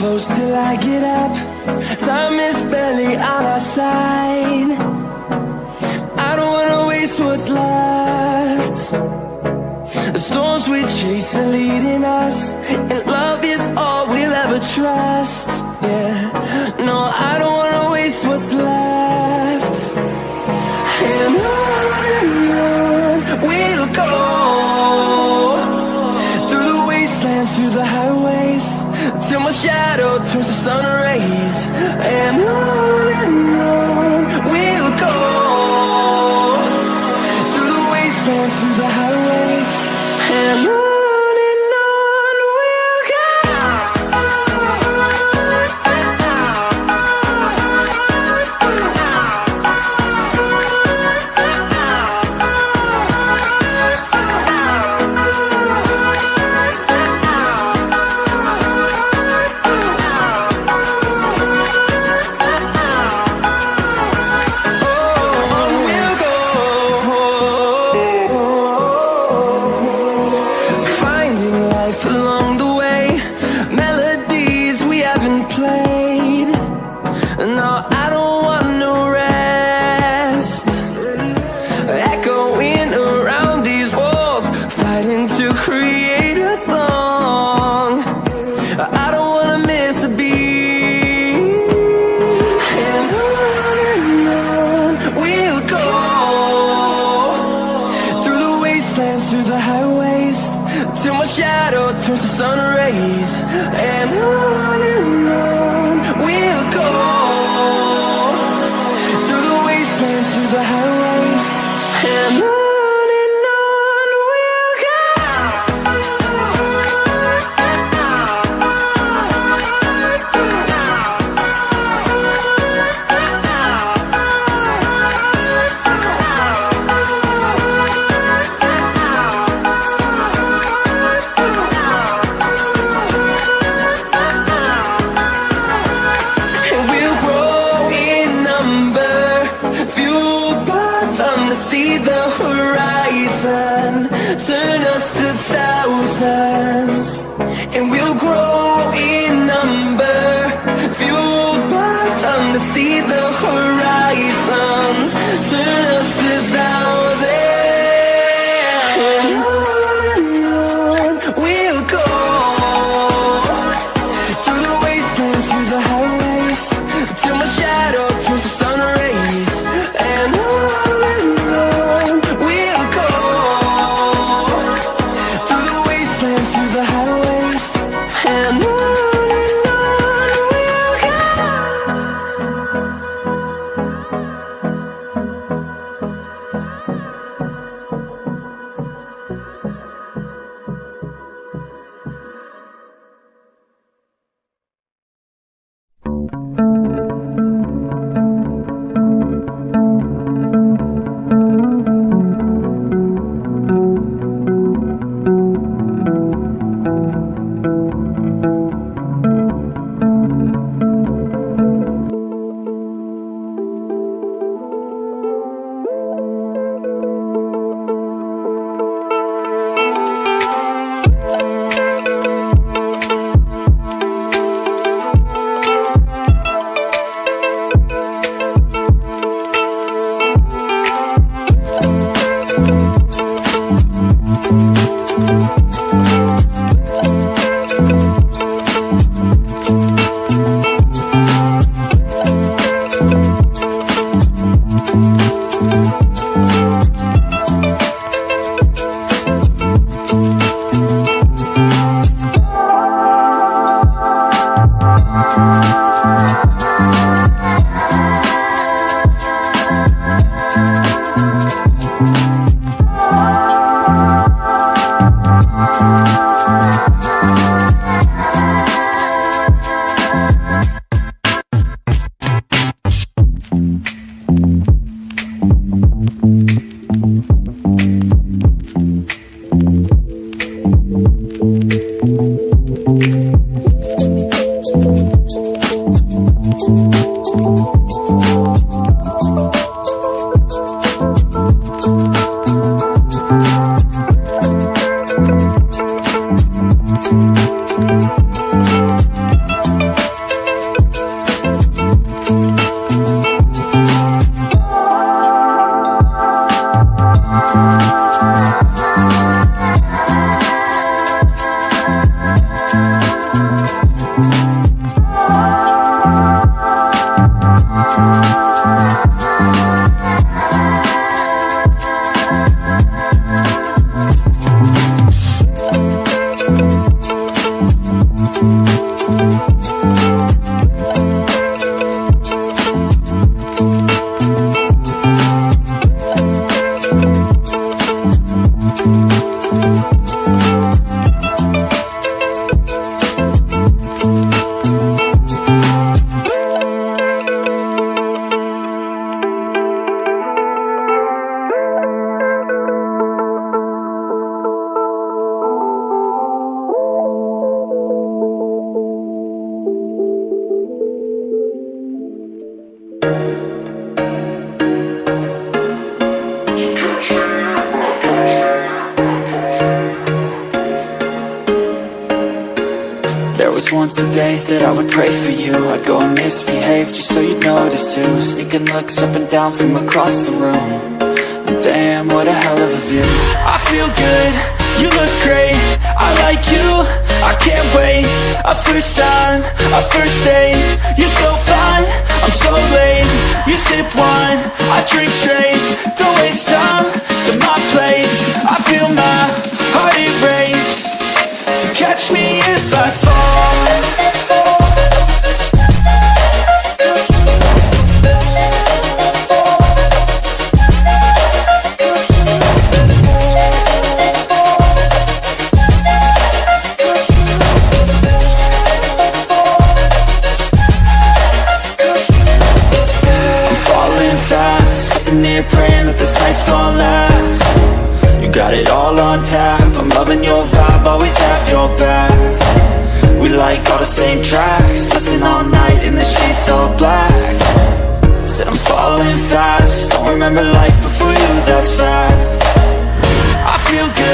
close till I get up. Time is barely on our side. I don't wanna waste what's left. The storms we chase are leading us, and love is all we'll ever trust. Yeah, no, I don't wanna waste what's left. And on we'll go, through the wastelands, through the highways, till my shadow turns to sun rays. And on we'll go, through the wastelands, through the highways, and on we'll go. Along the way, melodies we haven't played. No, I don't want no rest. Echoing around these walls, fighting to create a song. I don't wanna miss a beat. And on we'll go, through the wastelands, through the highways, till my shadow turns to sun rays. And on we'll go, through the wastelands, through the highways, and on we'll go. See the horizon, turn us to thousands, and we'll grow in number, fueled by them. To see the horizon, turn us to thousands, and on we'll go, through the wastelands, through the highways, till my shadow turns to sun rays. And on we'll go. times a day that I would pray for you. I'd go and misbehave just so you'd notice too. Sneaking looks up and down from across the room. And damn, what a hell of a view. I feel good, you look great, I like you, I can't wait. A first time, a first date. You're so fine, I'm so late. You sip wine, I drink straight. Don't waste time to my place. I feel my heart erase. So catch me if I fall. Praying that this night's gonna last. You got it all on tap, I'm loving your vibe, always have your back. We like all the same tracks, listen all night in the sheets all black. Said I'm falling fast, don't remember life before you, that's fact. I feel good.